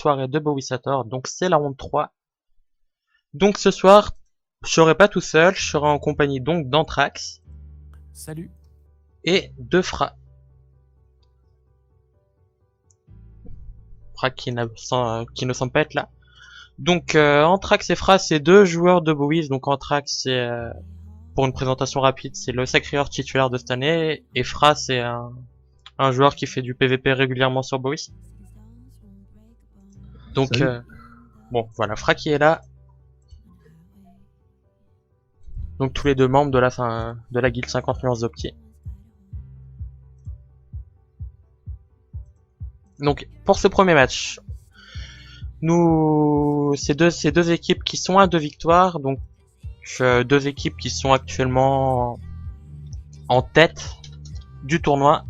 Soirée de Bowissator, donc c'est la ronde 3. Donc ce soir, je serai pas tout seul, je serai en compagnie donc d'Anthrax. Salut. Et de Fra. Fra qui ne semble pas être là. Donc Anthrax et Fra, c'est deux joueurs de Bowis. Donc Anthrax, c'est pour une présentation rapide, c'est le sacreur titulaire de cette année, et Fra, c'est un joueur qui fait du PVP régulièrement sur Bowis. Donc bon, voilà, Fra qui est là. Donc tous les deux membres de la guilde 50 nuances d'Opti. Donc pour ce premier match, c'est deux équipes qui sont à 2 victoires, donc deux équipes qui sont actuellement en tête du tournoi.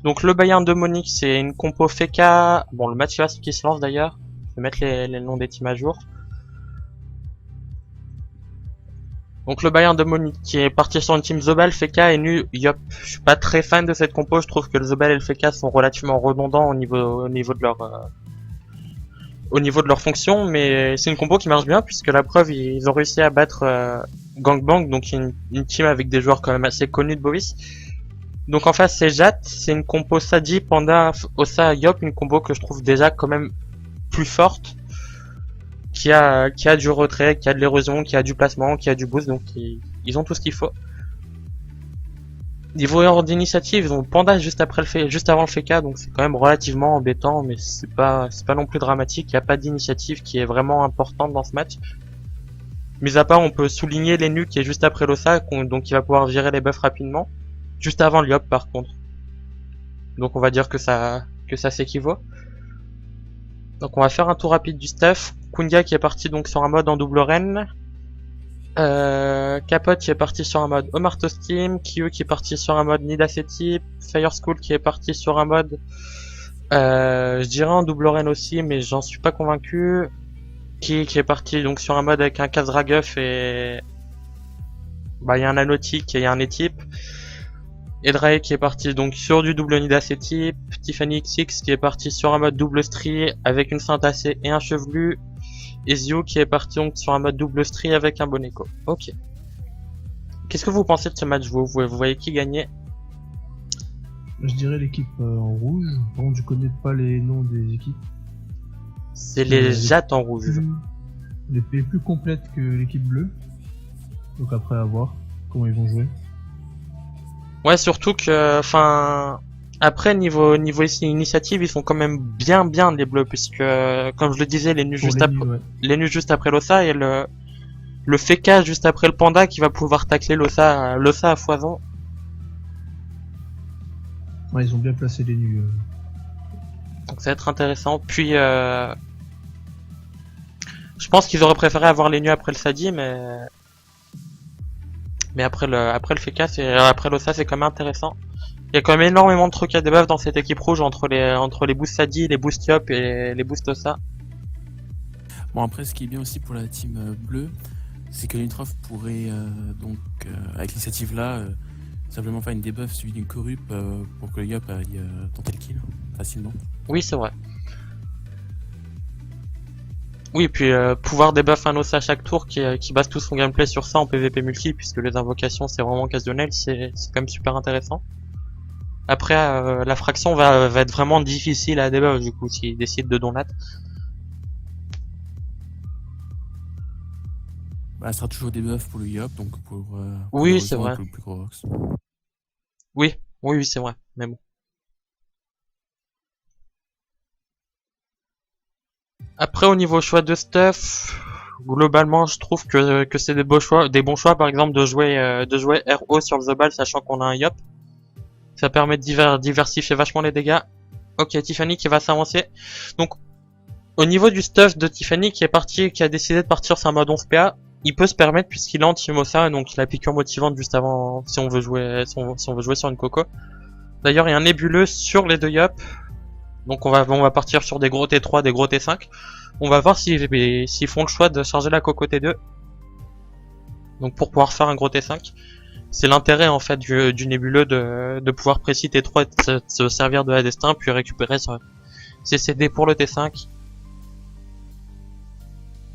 Donc le Bayern de Munich, c'est une compo Feka. Bon, le match qui se lance d'ailleurs. Je vais mettre les noms des teams à jour. Donc le Bayern de Munich qui est parti sur une team Zobal, Feka et Nu Yop. Je suis pas très fan de cette compo, je trouve que le Zobal et le Feka sont relativement redondants au niveau de leur fonction, mais c'est une compo qui marche bien puisque la preuve, ils ont réussi à battre Gangbang, donc une team avec des joueurs quand même assez connus de Bovis. Donc en face c'est Jat, c'est une compo Sadi, Panda, Osa, Yop, une compo que je trouve déjà quand même plus forte, qui a du retrait, qui a de l'érosion, qui a du placement, qui a du boost, donc ils ont tout ce qu'il faut. Niveau ordre d'initiative, ils ont Panda juste avant le FK, donc c'est quand même relativement embêtant, mais c'est pas non plus dramatique. Il n'y a pas d'initiative qui est vraiment importante dans ce match. Mis à part, on peut souligner l'Enu qui est juste après l'Osa, donc il va pouvoir virer les buffs rapidement. Juste avant l'Yop par contre. Donc on va dire que ça s'équivaut. Donc on va faire un tour rapide du staff. Kundia qui est parti donc sur un mode en double reine. Capote qui est parti sur un mode Omarto Steam, Kyu qui est parti sur un mode Nidaceti, Fire School qui est parti sur un mode je dirais en double reine aussi, mais j'en suis pas convaincu. Qui est parti donc sur un mode avec un Kazraguff et bah il y a un Anotique et il y a un Etip. Et Drae qui est parti donc sur du double Nidaceti, Tiffany XX qui est parti sur un mode double Stri avec une Syntacée et un Chevelu. Et Zio qui est parti donc sur un mode double Stri avec un Boneko. Ok. Qu'est-ce que vous pensez de ce match, vous voyez qui gagner? Je dirais l'équipe en rouge. Bon, je connais pas les noms des équipes. C'est les Jats en rouge. Les plus complètes que l'équipe bleue. Donc après à voir comment ils vont jouer. Ouais, surtout que, enfin, après niveau initiative, ils sont quand même bien les bleus, puisque comme je le disais, les nus juste après l'Osa et le Feka juste après le Panda qui va pouvoir tacler l'Osa à foison. Ouais, ils ont bien placé les nus. Donc ça va être intéressant. Puis je pense qu'ils auraient préféré avoir les nus après le Sadi, mais après le Feka, après l'Osa, c'est quand même intéressant. Il y a quand même énormément de trucs à débuff dans cette équipe rouge entre les boosts Sadi, les boosts Yop et les boosts Osa. Bon, après, ce qui est bien aussi pour la team bleue, c'est que Lintrof pourrait avec l'initiative là simplement faire une debuff suivie d'une corrup pour que le Yop aille tenter le kill facilement. Oui, c'est vrai. Oui, puis pouvoir debuff un Osa à chaque tour qui base tout son gameplay sur ça en PVP multi, puisque les invocations c'est vraiment occasionnel, c'est quand même super intéressant. Après, la fraction va être vraiment difficile à debuff du coup s'il décide de donat. Bah, ça sera toujours des buffs pour le Yop, donc pour oui, c'est vrai. Le plus gros Rox. Oui, c'est vrai, mais bon. Après, au niveau choix de stuff, globalement, je trouve que c'est des bons choix, par exemple, de jouer RO sur le Zobal, sachant qu'on a un Yop. Ça permet de diversifier vachement les dégâts. Ok, Tiffany qui va s'avancer. Donc, au niveau du stuff de Tiffany qui a décidé de partir sur un mode 11 PA, il peut se permettre puisqu'il est anti-Mosa, donc il a piqûre motivante juste avant, si on veut jouer sur une Coco. D'ailleurs, il y a un nébuleux sur les deux Yop. Donc on va partir sur des gros T3, des gros T5. On va voir s'ils font le choix de charger la Coco T2. Donc pour pouvoir faire un gros T5. C'est l'intérêt en fait du nébuleux de pouvoir précis T3 et de se servir de la destin puis récupérer ses CD pour le T5.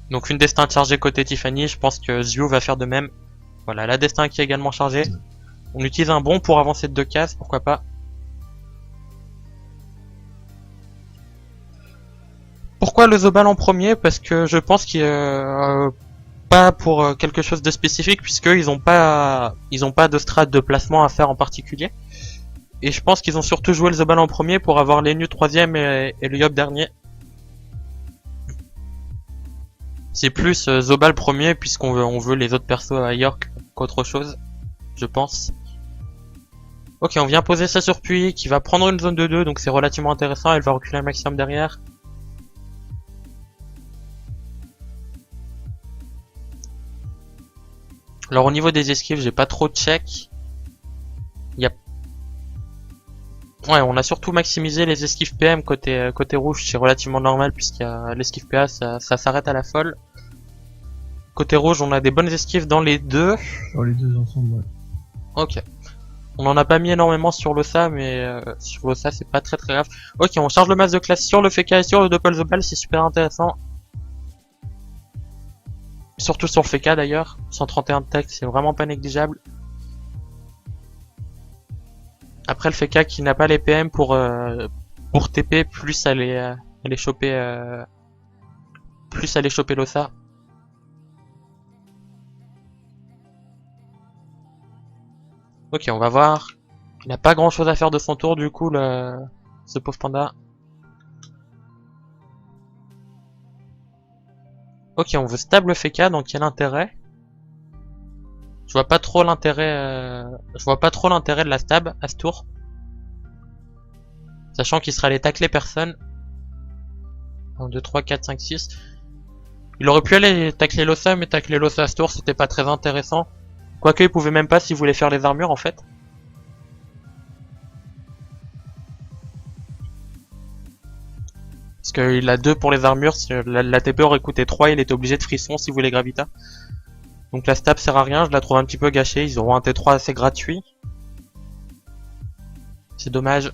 Donc une destin chargée côté Tiffany, je pense que Zyu va faire de même. Voilà, la destin qui est également chargée. On utilise un bon pour avancer de 2 cases, pourquoi pas. Pourquoi le Zobal en premier? Parce que je pense qu'il pas pour quelque chose de spécifique, puisqu'ils ont pas de strat de placement à faire en particulier. Et je pense qu'ils ont surtout joué le Zobal en premier pour avoir les nus 3ème et le Yop dernier. C'est plus Zobal premier puisqu'on veut les autres persos à York qu'autre chose, je pense. Ok, on vient poser ça sur Puyi qui va prendre une zone de 2, donc c'est relativement intéressant, elle va reculer un maximum derrière. Alors au niveau des esquives, j'ai pas trop de check. Ouais, on a surtout maximisé les esquives PM côté rouge, c'est relativement normal puisqu'il y a l'esquive PA, ça s'arrête à la folle. Côté rouge, on a des bonnes esquives dans les deux. Sur les deux ensemble, ouais. Ok. On en a pas mis énormément sur l'Ossa, mais sur l'Ossa c'est pas très grave. Ok, on charge le masque de classe sur le Feka et sur le Doppel Zobal, c'est super intéressant. Surtout sur le Feka d'ailleurs, 131 de tech, c'est vraiment pas négligeable. Après le Feka qui n'a pas les PM pour TP, plus aller choper l'Ossa. Ok, on va voir. Il n'a pas grand chose à faire de son tour du coup, ce pauvre panda. Ok, on veut stable Feka, donc quel intérêt? Je vois pas trop l'intérêt de la stab à ce tour. Sachant qu'il serait allé tacler personne. 1, 2, 3, 4, 5, 6. Il aurait pu aller tacler l'Ossa, mais tacler l'Ossa à ce tour c'était pas très intéressant. Quoique il pouvait même pas s'il voulait faire les armures en fait. Parce qu'il a 2 pour les armures, si la TP aurait coûté 3, il était obligé de frisson s'il voulait Gravita. Donc la stab sert à rien, je la trouve un petit peu gâchée, ils auront un T3 assez gratuit. C'est dommage.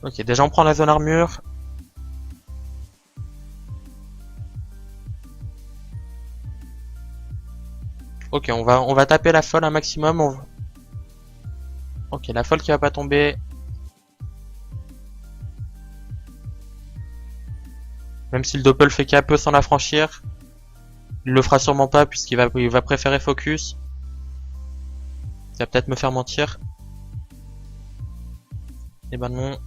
Ok, déjà on prend la zone armure. Ok, on va taper la folle un maximum. Ok, la folle qui va pas tomber. Même si le Doppel fait qu'un peu s'en affranchir. Il le fera sûrement pas puisqu'il va préférer focus. Il va peut-être me faire mentir. Et ben non.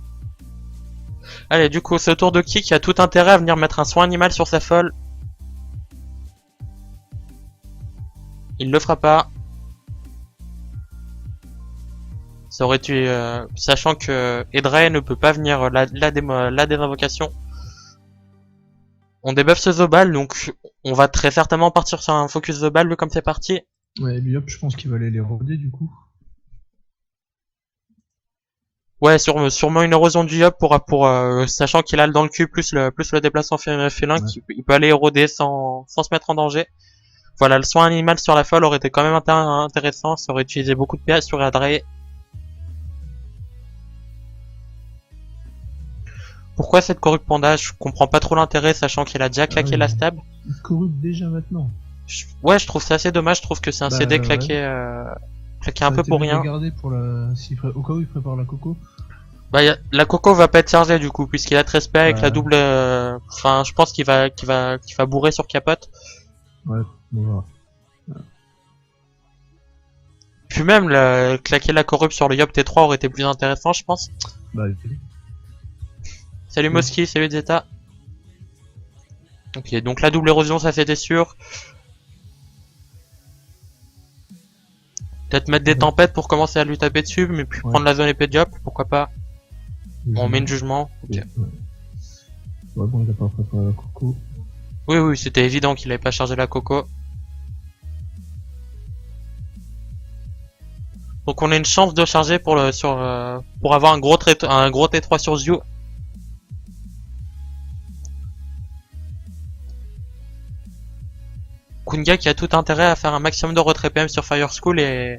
Allez, du coup, ce tour de kick, il a tout intérêt à venir mettre un soin animal sur sa folle. Il le fera pas. Ça aurait dû, sachant que Edrei ne peut pas venir la désinvocation. On débuffe ce Zobal, donc on va très certainement partir sur un focus Zobal comme c'est parti. Ouais, lui hop, je pense qu'il va aller les roder du coup. Ouais, sûrement une érosion du Yop pour sachant qu'il a le dans le cul plus le déplacement félin, ouais. Il peut aller éroder sans se mettre en danger. Voilà, le soin animal sur la folle aurait été quand même intéressant, ça aurait utilisé beaucoup de PS sur Edrei. Pourquoi cette corrupt panda? Je comprends pas trop l'intérêt, sachant qu'il a déjà claqué la stab. Corrupt déjà maintenant. Ouais, je trouve ça assez dommage, je trouve que c'est un CD claqué, claqué un peu pour rien. Pour au cas où il prépare la coco. Bah, la coco va pas être chargée du coup, puisqu'il a 13 PA avec la double, enfin, je pense qu'il va bourrer sur capote. Ouais, on va voir. Puis même, claquer la corrupt sur le Yop T3 aurait été plus intéressant, je pense. Bah, salut Moski, salut Zeta. Ok, donc la double érosion, ça c'était sûr. Peut-être mettre des tempêtes pour commencer à lui taper dessus, mais puis prendre la zone épée de Yop, pourquoi pas. On met une jugement. Ok. Ouais, bon, il a pas préparé la coco. Oui, c'était évident qu'il avait pas chargé la coco. Donc on a une chance de charger pour avoir un gros T3 sur Zyu. Kunga qui a tout intérêt à faire un maximum de retrait PM sur Fire School et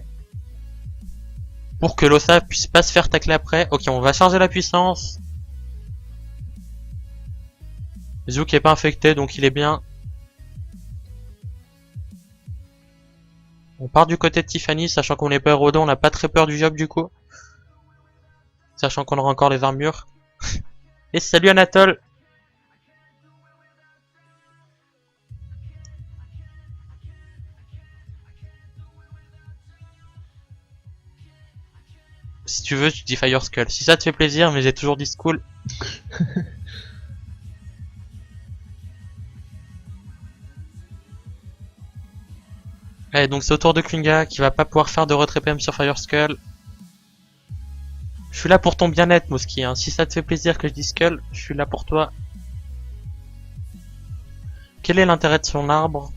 pour que l'Ossa puisse pas se faire tacler après. Ok, on va charger la puissance. Zhu qui est pas infecté, donc il est bien. On part du côté de Tiffany, sachant qu'on est pas héros 2, on n'a pas très peur du job du coup. Sachant qu'on aura encore les armures. Et salut Anatole! Si tu veux, tu dis Fire Skull. Si ça te fait plaisir, mais j'ai toujours dit Skull. Allez, donc c'est au tour de Klinga qui va pas pouvoir faire de retrait PM sur Fire Skull. Je suis là pour ton bien-être, Mosky. Hein. Si ça te fait plaisir que je dise Skull, je suis là pour toi. Quel est l'intérêt de son arbre?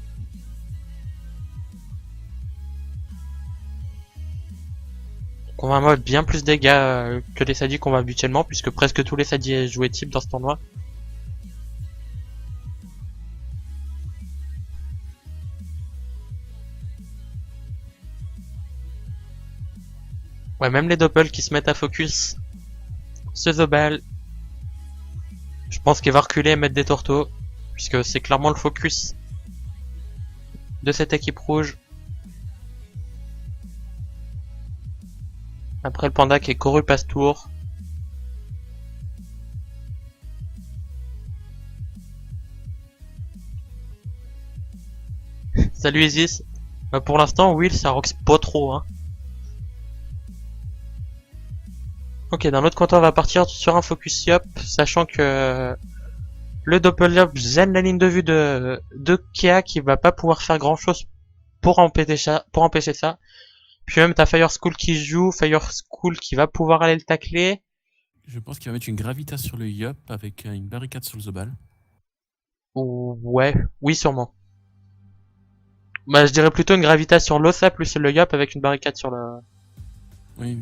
On va mettre bien plus de dégâts que les sadis qu'on va habituellement, puisque presque tous les sadis jouaient type dans ce tournoi. Ouais, même les doppels qui se mettent à focus ce Zobal. Je pense qu'il va reculer et mettre des tourteaux, puisque c'est clairement le focus de cette équipe rouge. Après le panda qui est couru passe tour. Salut Isis. Bah pour l'instant, Will ça rox pas trop. Hein. Ok, d'un autre côté on va partir sur un focus Yop, sachant que le Doppel-Yop gêne la ligne de vue de Kea qui va pas pouvoir faire grand chose pour empêcher ça. Puis même t'as Fire Skull qui joue, Fire Skull qui va pouvoir aller le tacler. Je pense qu'il va mettre une Gravitas sur le Yop avec une barricade sur le Zobal. Ouais, oui sûrement. Bah je dirais plutôt une Gravitas sur l'Ossa plus le Yop avec une barricade sur le... Oui.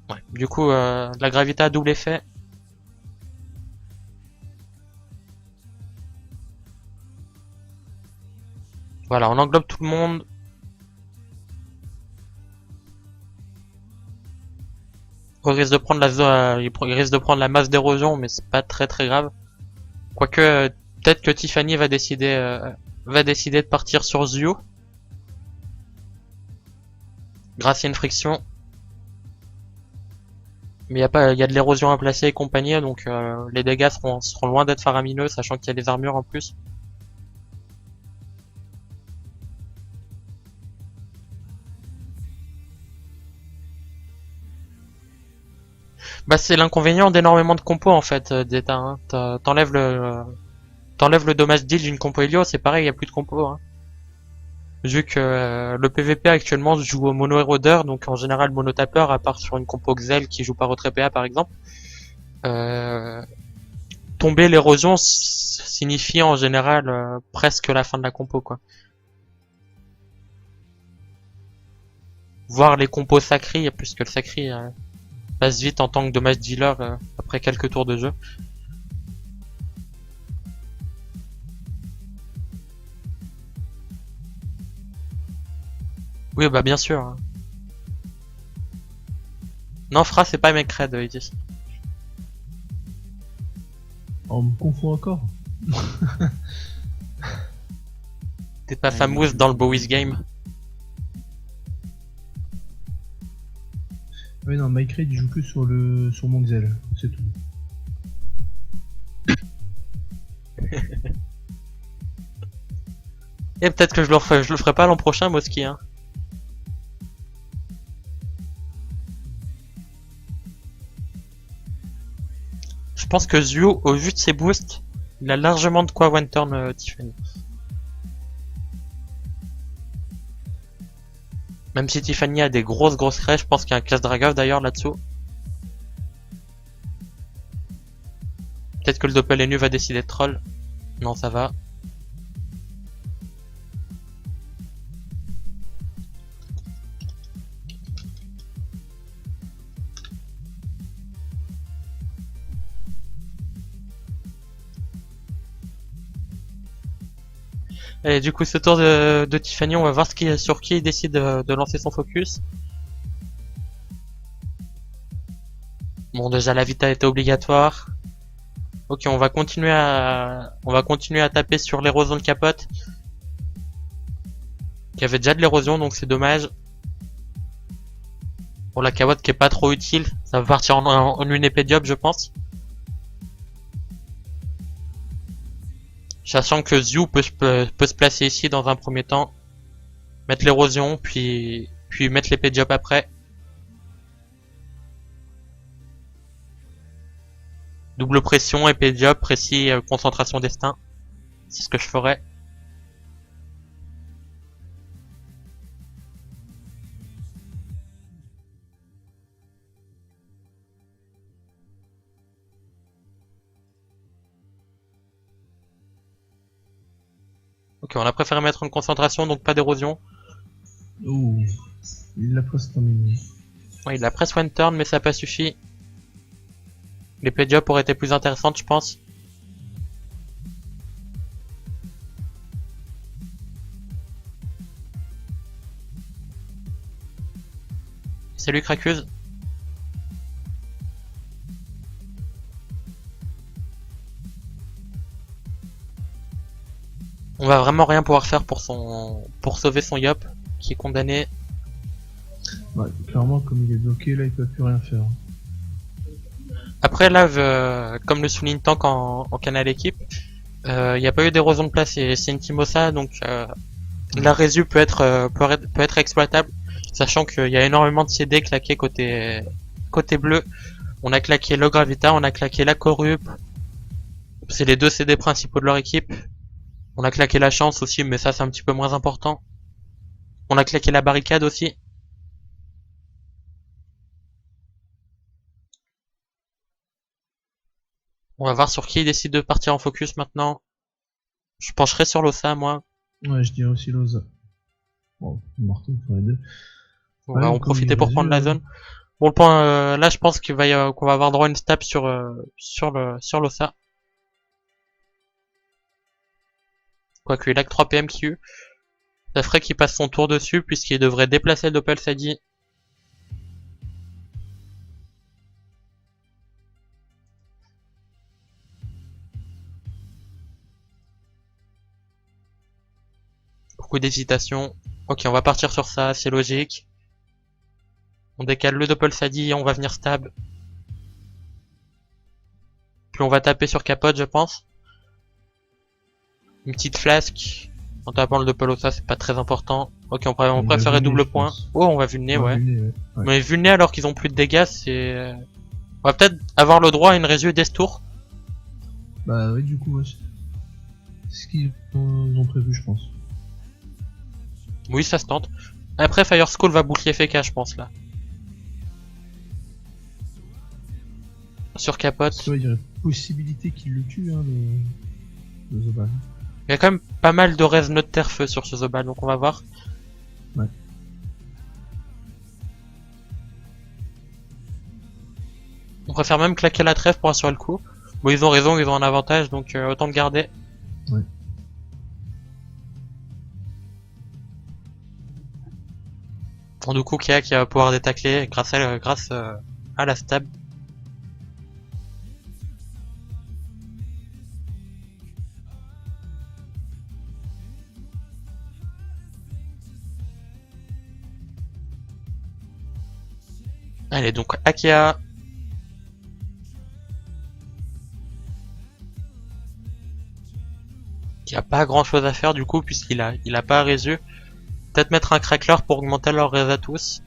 Ouais, du coup la Gravita a double effet. Voilà, on englobe tout le monde. Il risque de prendre il risque de prendre la masse d'érosion, mais c'est pas très grave. Quoique, peut-être que Tiffany va décider de partir sur Zio. Grâce à une friction. Mais il y a de l'érosion à placer et compagnie, donc les dégâts seront loin d'être faramineux, sachant qu'il y a des armures en plus. Bah c'est l'inconvénient d'énormément de compos en fait, d'Eta. Hein. T'enlèves le dommage deal d'une compo Helio, c'est pareil, il y a plus de compo. Hein. Vu que le PVP actuellement se joue au mono érodeur, donc en général mono tapeur, à part sur une compo Xel qui joue par retrait PA par exemple. Tomber l'érosion signifie en général presque la fin de la compo quoi. Voir les compos sacrés, puisque le sacré passe vite en tant que dommage dealer après quelques tours de jeu. Oui bah bien sûr. Hein. Non Fra c'est pas mec raid Itis. On me confond encore. T'es pas fameuse dans le Bowies game. Oui non, Mike Reid il joue que sur mon Xel, c'est tout. Et peut-être que je le ferai pas l'an prochain Mosky hein. Je pense que Zio, au vu de ses boosts, il a largement de quoi one turn Tiffany. Même si Tiffany a des grosses crèches, je pense qu'il y a un casse Dragov d'ailleurs là-dessous. Peut-être que le Doppel va décider de troll. Non, ça va. Et du coup, ce tour de Tiffany, on va voir sur qui il décide de lancer son focus. Bon, déjà la Vita était obligatoire. Ok, on va continuer à taper sur l'érosion de capote. Il y avait déjà de l'érosion, donc c'est dommage. Pour la capote qui est pas trop utile, ça va partir en une épée diop, je pense. Sachant que Zhu peut se placer ici dans un premier temps. Mettre l'érosion, puis mettre l'épée diop après. Double pression, épée diop, précis, concentration destin. C'est ce que je ferais. Ok, on a préféré mettre une concentration, donc pas d'érosion. Ouh, il l'a presque terminé. Ouais, il a presque one turn, mais ça n'a pas suffi. L'épée diop aurait été plus intéressante, je pense. Salut Cracuse. On va vraiment rien pouvoir faire pour sauver son Yop, qui est condamné. Ouais, clairement, comme il est bloqué, là, il peut plus rien faire. Après là, comme le souligne Tank en canal équipe, il n'y a pas eu d'érosion de place et c'est une Timosa, donc la résu peut être exploitable, sachant qu'il y a énormément de CD claqués côté bleu. On a claqué le Gravita, on a claqué la Corrup. C'est les deux CD principaux de leur équipe. On a claqué la chance aussi, mais ça c'est un petit peu moins important. On a claqué la barricade aussi. On va voir sur qui il décide de partir en focus maintenant. Je pencherai sur l'Ossa, moi. Ouais, je dirais aussi Loza. Bon, marteau pour les deux. On Ouais, va en comme profiter il pour résume, prendre la zone. Bon, le point, là, je pense qu'on va avoir droit à une stab sur l'Ossa. Quoique, il a que 3 PM qui eut. Ça ferait qu'il passe son tour dessus, puisqu'il devrait déplacer le Doppel Sadi. Beaucoup d'hésitation. Ok, on va partir sur ça, c'est logique. On décale le Doppel Sadi, on va venir stab. Puis on va taper sur capote, je pense. Une petite flasque. En tapant le Doppel-Ossa, c'est pas très important. Ok, on va préférait vulner, double je point. pense. Oh, on va vulner, On va ouais. vulner, ouais. Ouais. Mais vulner alors qu'ils ont plus de dégâts, c'est... On va peut-être avoir le droit à une résu des tours. Bah oui, du coup, ouais. C'est ce qu'ils ont prévu, je pense. Oui, ça se tente. Après, Fire Skull va boucler FK, je pense, là. Sur capote. Tu vois, il y aurait possibilité qu'il le tue, hein, le Zobal. Il y a quand même pas mal de res de terre-feu sur ce Zobal, donc on va voir. Ouais. On préfère même claquer la trêve pour assurer le coup. Bon, ils ont raison, ils ont un avantage, donc autant le garder. Ouais. Bon, du coup, Kia qui va pouvoir détacler grâce à la stab. Allez, donc Akia. Il n'y a pas grand chose à faire du coup, puisqu'il a pas résu. Peut-être mettre un crackler pour augmenter leur res à tous.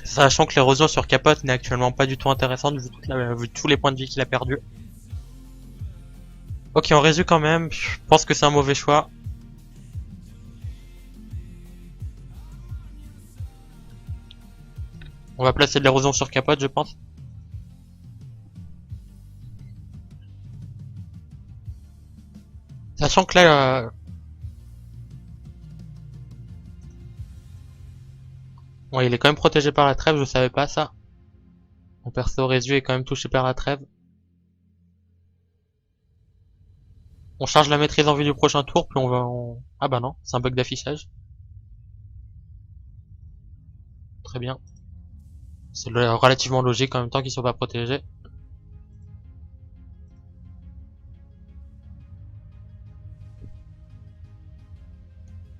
Sachant que l'érosion sur capote n'est actuellement pas du tout intéressante vu tous les points de vie qu'il a perdu. Ok, on résume quand même. Je pense que c'est un mauvais choix. On va placer de l'érosion sur capote, je pense. Sachant que là... Ouais, il est quand même protégé par la trêve, je savais pas ça. Mon perso résu est quand même touché par la trêve. On charge la maîtrise en vue du prochain tour, puis Ah bah non, c'est un bug d'affichage. Très bien. C'est relativement logique en même temps qu'ils sont pas protégés.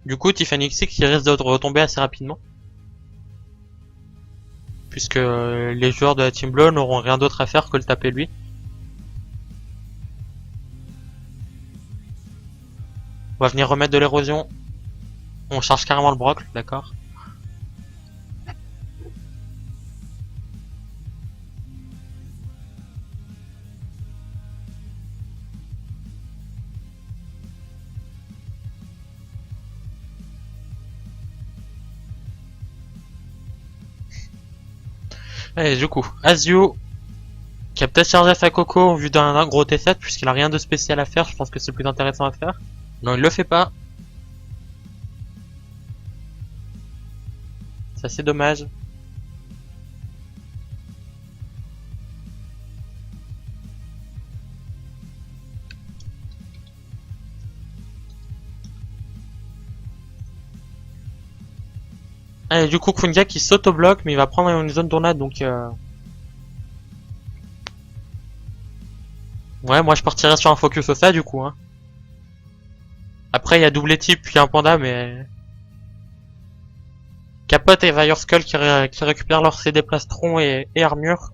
Du coup, Tiffany X il risque de retomber assez rapidement. Puisque les joueurs de la team bleue n'auront rien d'autre à faire que le taper lui. On va venir remettre de l'érosion. On charge carrément le broc, d'accord. Allez, du coup, Azio, qui a peut-être chargé sa coco en vue d'un gros T7, puisqu'il a rien de spécial à faire, je pense que c'est le plus intéressant à faire. Non, il le fait pas. Ça, c'est dommage. Allez, du coup, Kunga qui s'auto-bloque, mais il va prendre une zone tornade, donc ouais, moi je partirais sur un focus au ça, du coup, hein. Après, il y a double type, puis un panda, mais... Capote et Fire Skull qui récupèrent leur CD plastron et armure.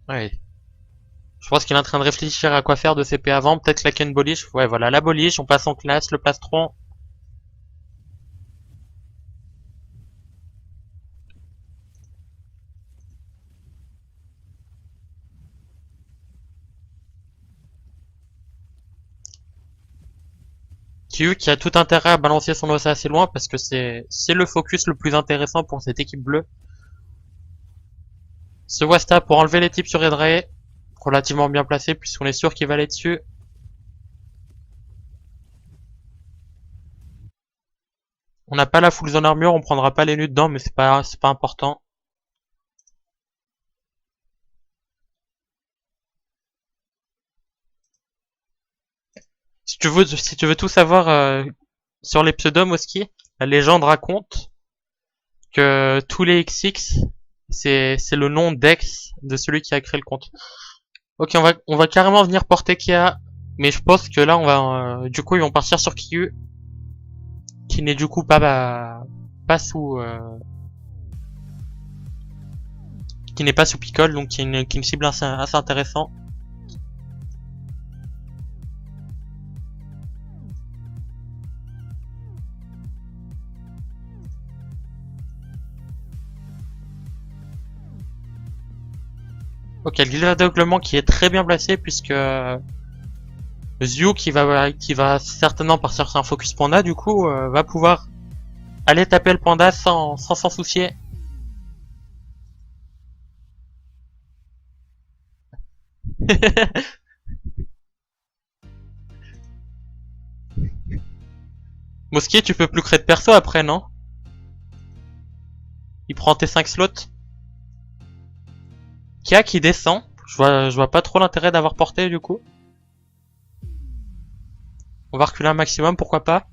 Ouais. Je pense qu'il est en train de réfléchir à quoi faire de CP avant. Peut-être claquer une boliche. Ouais, voilà, la boliche. On passe en classe, le plastron. Kyu qui a tout intérêt à balancer son OSA assez loin parce que c'est le focus le plus intéressant pour cette équipe bleue. Ce Wasta pour enlever les types sur Edrei. Relativement bien placé puisqu'on est sûr qu'il va aller dessus. On n'a pas la full zone armure, on prendra pas les nus dedans, mais c'est pas important. Si tu veux tout savoir sur les pseudos Moski, la légende raconte que tous les XX, c'est le nom d'ex de celui qui a créé le compte. Ok, on va carrément venir porter Kia, mais je pense que là on va du coup ils vont partir sur Kyu, qui n'est du coup pas sous qui n'est pas sous Pickle, donc qui est une cible assez intéressant. Ok, l'aveuglement qui est très bien placé puisque Zyu qui va certainement partir sur un focus panda du coup va pouvoir aller taper le panda sans s'en soucier. Mosquier, tu peux plus créer de perso après, non? Il prend tes 5 slots. Kia qui descend. Je vois pas trop l'intérêt d'avoir porté du coup. On va reculer un maximum, pourquoi pas.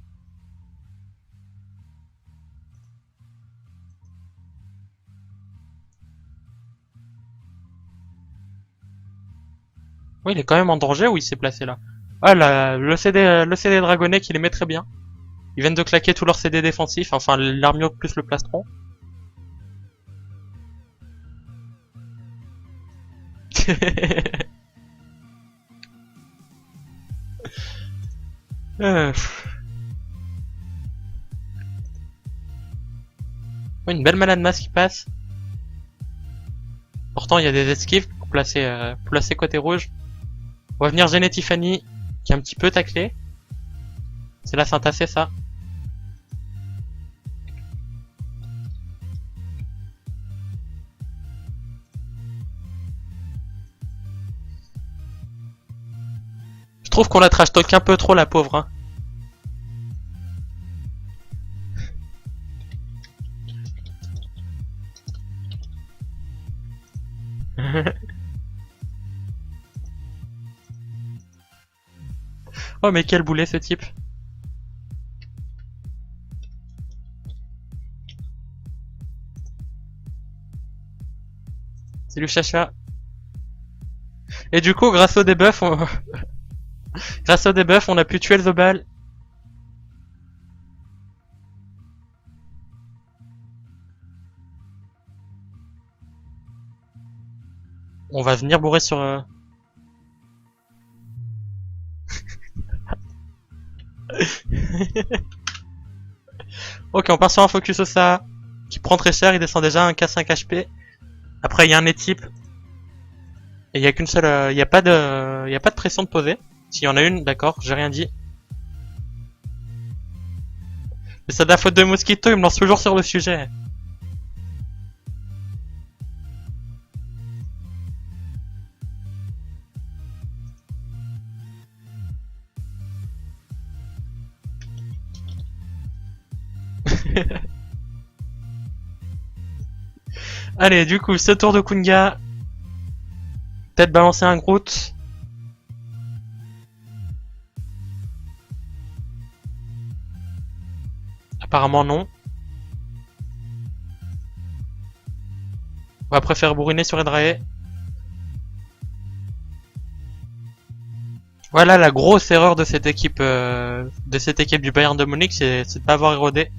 Oui, il est quand même en danger où il s'est placé là. Ah là, le CD dragonnet qui les met très bien. Ils viennent de claquer tous leurs CD défensifs, enfin l'armure plus le plastron. Ouais, une belle malade masse qui passe. Pourtant, il y a des esquives pour placer côté rouge. On va venir gêner Tiffany, qui est un petit peu taclé. C'est la Saint-Assez, ça. Je trouve qu'on la trash talk un peu trop, la pauvre. Hein. Oh, mais quel boulet, ce type. Salut Chacha. Et du coup, grâce au debuff, grâce au debuff, on a pu tuer le Zobal. On va venir bourrer sur... Ok, on part sur un focus au SA qui prend très cher, il descend déjà un K5 HP. Après, il y a un étype. Et il y a qu'une seule... Il y a pas de pression de poser. S'il y en a une, d'accord, j'ai rien dit. Mais ça de la faute de Mosquito, il me lance toujours sur le sujet. Allez, du coup, ce tour de Kunga. Peut-être balancer un Groot. Apparemment non. On va préférer bourriner sur Edrae. Voilà la grosse erreur de cette équipe du Bayern de Munich, c'est de pas avoir érodé.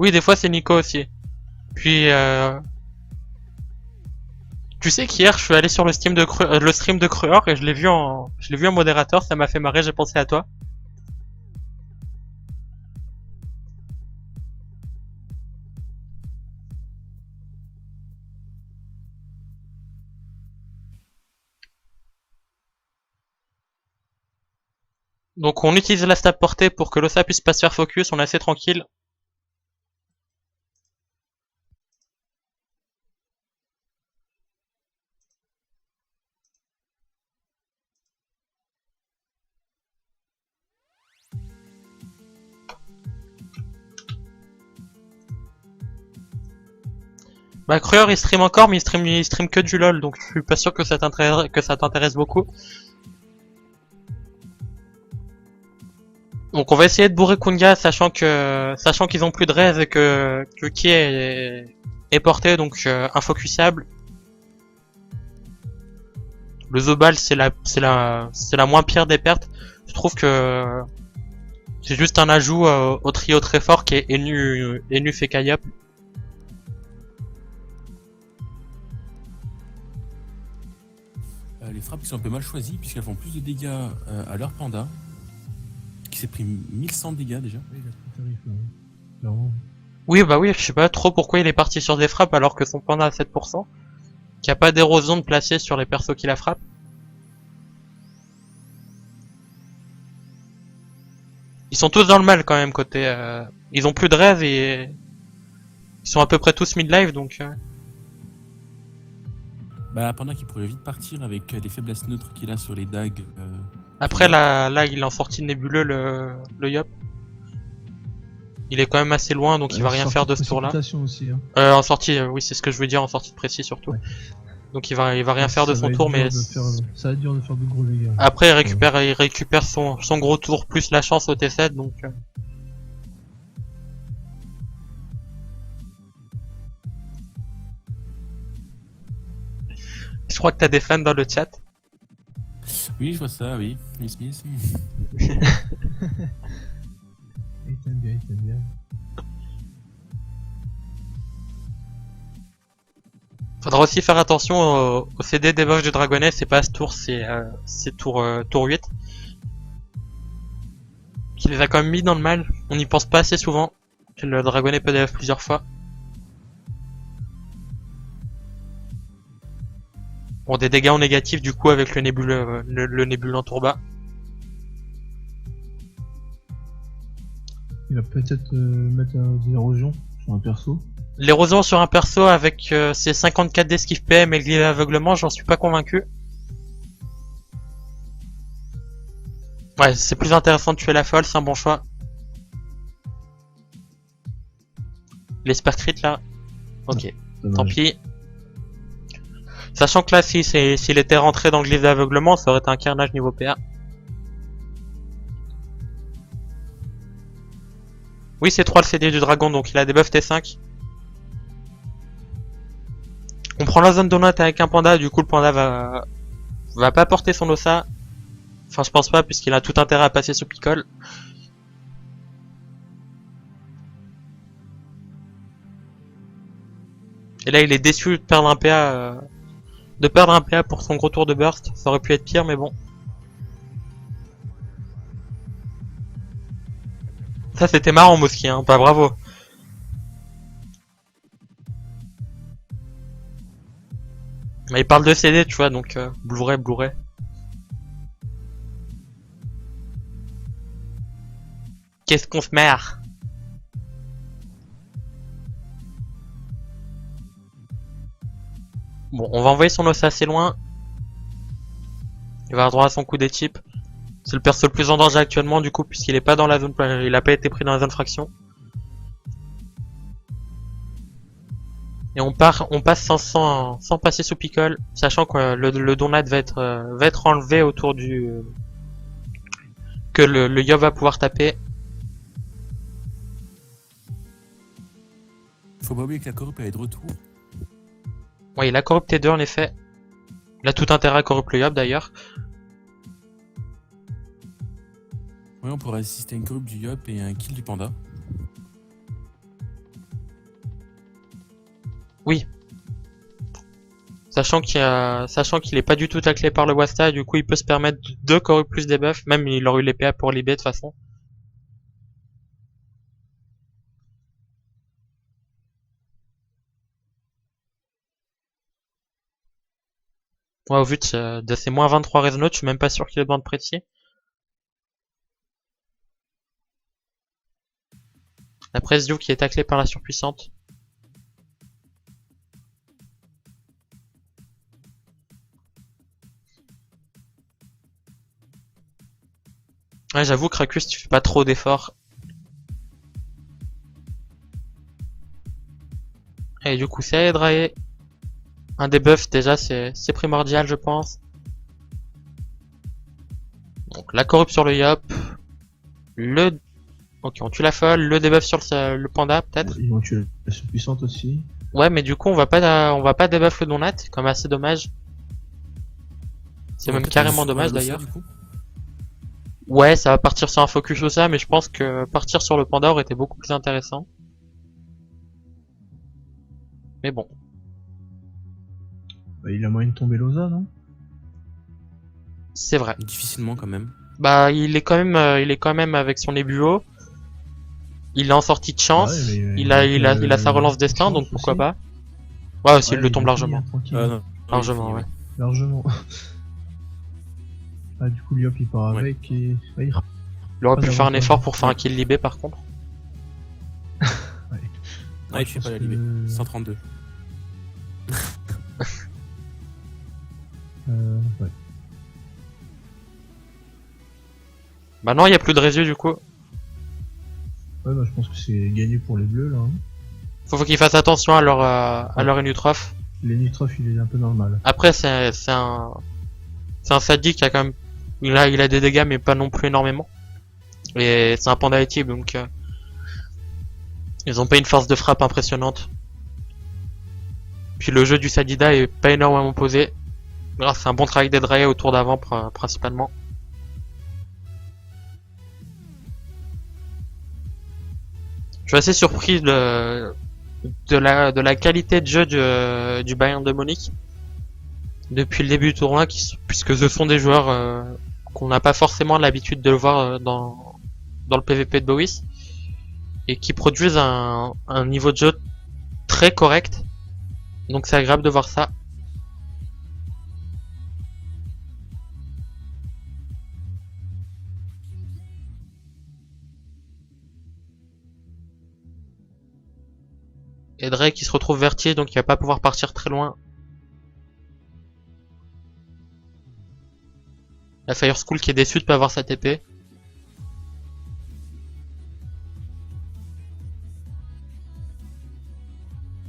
Oui, des fois c'est Nico aussi. Puis tu sais qu'hier je suis allé sur le stream de Cruor et je l'ai vu en modérateur, ça m'a fait marrer, j'ai pensé à toi. Donc on utilise la stab portée pour que l'Ossa puisse pas se faire focus, on est assez tranquille. Bah Cruor il stream encore mais il stream que du LoL donc je suis pas sûr que ça t'intéresse beaucoup. Donc on va essayer de bourrer Kunga sachant qu'ils ont plus de raise et que Ki est porté donc infocusable. Le Zobal c'est la moins pire des pertes. Je trouve que c'est juste un ajout au trio très fort qui est Enu fait Kayop. Les frappes qui sont un peu mal choisies puisqu'elles font plus de dégâts à leur panda qui s'est pris 1100 dégâts déjà. Oui, il a pris tarif là. Clairement. Oui bah oui, je sais pas trop pourquoi il est parti sur des frappes alors que son panda a 7%. Qu'il n'y a pas d'érosion de placer sur les persos qui la frappent. Ils sont tous dans le mal quand même côté... Ils ont plus de rêve et... Ils sont à peu près tous mid-life donc... Bah Panda qui pourrait vite partir avec des faiblesses neutres qu'il a sur les dagues. Après là il est en sortie nébuleux le Yop. Il est quand même assez loin donc il va rien faire de ce tour-là. Aussi, hein. En sortie, oui c'est ce que je veux dire, en sortie de précis surtout. Ouais. Donc il va rien faire de son tour mais... Ça va être dur de faire de gros dégâts. Après il récupère son gros tour plus la chance au T7 donc... Je crois que t'as des fans dans le chat. Oui, je vois ça, oui. Smith. Il t'aime bien, il t'aime bien. Faudra aussi faire attention au CD débauche du Dragonnet, c'est pas ce tour, c'est tour 8. Qui les a quand même mis dans le mal, on n'y pense pas assez souvent. Que le Dragonnet peut DF plusieurs fois. Bon, des dégâts en négatif du coup avec le nébuleux en tour bas. Il va peut-être mettre des érosions sur un perso. L'érosion sur un perso avec ses 54 d'esquive PM et le aveuglement, j'en suis pas convaincu. Ouais, c'est plus intéressant de tuer la folle, c'est un bon choix. L'espère crit là. Ok, Dommage. tant pis. Sachant que là, s'il était rentré dans le glyphe d'aveuglement, ça aurait été un carnage niveau PA. Oui, c'est 3 le CD du dragon, donc il a des buffs T5. On prend la zone donut avec un panda, du coup le panda va pas porter son ossa. Enfin, je pense pas, puisqu'il a tout intérêt à passer sous picole. Et là, il est déçu de perdre un PA, pour son gros tour de burst. Ça aurait pu être pire, mais bon. Ça, c'était marrant, Mosky, hein, pas bravo. Mais il parle de CD, tu vois, donc Blu-ray. Qu'est-ce qu'on se merd? Bon, on va envoyer son os assez loin. Il va avoir droit à son coup des chips. C'est le perso le plus en danger actuellement, du coup, puisqu'il est pas dans la zone, il a pas été pris dans la zone fraction. Et on passe sans passer sous picole, sachant que le donut va être enlevé autour du que le Yob va pouvoir taper. Faut pas oublier que la corrupe elle est de retour. Ouais, il a corrupt T2 en effet. Il a tout intérêt à corrupt le Yob d'ailleurs. Ouais, on pourrait assister à une corrupe du Yop et un kill du panda. Oui. Sachant qu'il est pas du tout taclé par le Wasta, du coup il peut se permettre de corrupt plus des buffs, même il aurait eu les PA pour libé de toute façon. Ouais, au vu de ses moins 23 Resnote, je suis même pas sûr qu'il ait besoin de précis. Après Zyu qui est taclé par la surpuissante. Ouais, j'avoue, Krakus, tu fais pas trop d'efforts. Et du coup, c'est Hydrae. Un debuff, déjà, c'est primordial, je pense. Donc, la corrupt sur le Yop. Ok, on tue la folle. Le debuff sur le panda, peut-être. Ils vont tuer la surpuissante aussi. Ouais, mais du coup, on va pas debuff le donut, c'est comme assez dommage. C'est même carrément dommage, d'ailleurs. Ouais, ça va partir sur un focus au ça, mais je pense que partir sur le panda aurait été beaucoup plus intéressant. Mais bon. Bah, il a moyen de tomber l'Osa, non? C'est vrai. Difficilement quand même. Bah, il est quand même avec son ébuo. Il est en sortie de chance. Ouais, mais il a sa relance destin, chance donc pourquoi aussi. pas. Ouais, aussi, il Ouais, le tombe est largement. fini, hein, tranquille. Non. Largement, ouais. Largement. Ah, du coup, Liop il part Ouais. avec et. Ouais, il... Il aurait Pas pu faire un d'avantage. effort pour faire un kill libé par contre. Ah, il fait pas la libé. 132. Ouais. Bah non, il y a plus de résu du coup. Ouais, bah, je pense que c'est gagné pour les bleus, là. Hein. Faut qu'ils fassent attention à leur Inutrof. Les Nitrof, il est un peu dans le mal. Après, c'est un sadique qui a quand même, il a des dégâts mais pas non plus énormément. Et c'est un panda type donc ils ont pas une force de frappe impressionnante. Puis le jeu du Sadida est pas énormément posé. Grâce à un bon travail d'Hydrae au tour d'avant principalement. Je suis assez surpris de la qualité de jeu du Bayern de Munich depuis le début du tournoi, puisque ce sont des joueurs qu'on n'a pas forcément l'habitude de le voir dans le PVP de Bowis et qui produisent un niveau de jeu très correct. Donc c'est agréable de voir ça. Et Drake qui se retrouve vertige, donc il va pas pouvoir partir très loin. La Fire School qui est déçue de pas avoir sa TP.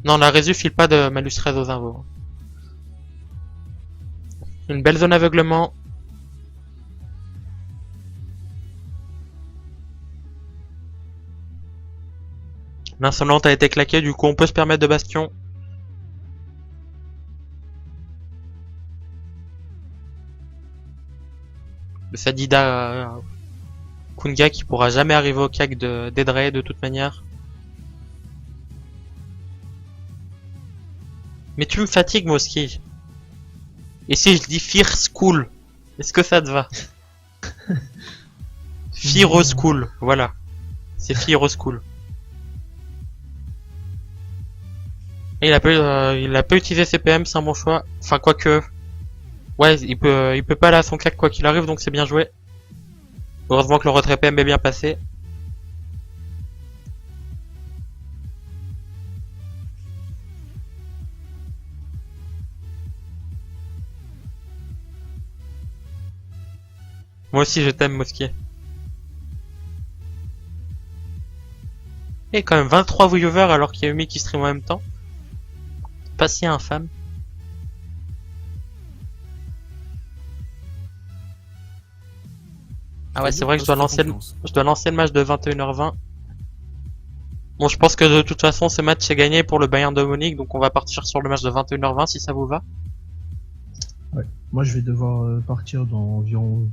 Non, la résu file pas de malus 13 aux invos. Une belle zone aveuglement. L'insolente a été claquée, du coup on peut se permettre de bastion. Le Sadida Kunga qui pourra jamais arriver au CAC d'Edrei de toute manière. Mais tu me fatigues, Moski. Et si je dis Fear School, est-ce que ça te va? Fear School, voilà. C'est Fear School. Et il a pas utilisé CPM, c'est un bon choix. Enfin, quoique. Ouais, il peut pas aller à son claque quoi qu'il arrive, donc c'est bien joué. Heureusement que le retrait PM est bien passé. Moi aussi je t'aime, Mosquier. Et quand même 23 viewers alors qu'il y a Umi qui stream en même temps. Pas si infâme. Ah ouais, c'est vrai que je dois lancer le match de 21h20. Bon, je pense que de toute façon, ce match est gagné pour le Bayern de Munich, donc on va partir sur le match de 21h20 si ça vous va. Ouais. Moi, je vais devoir partir dans environ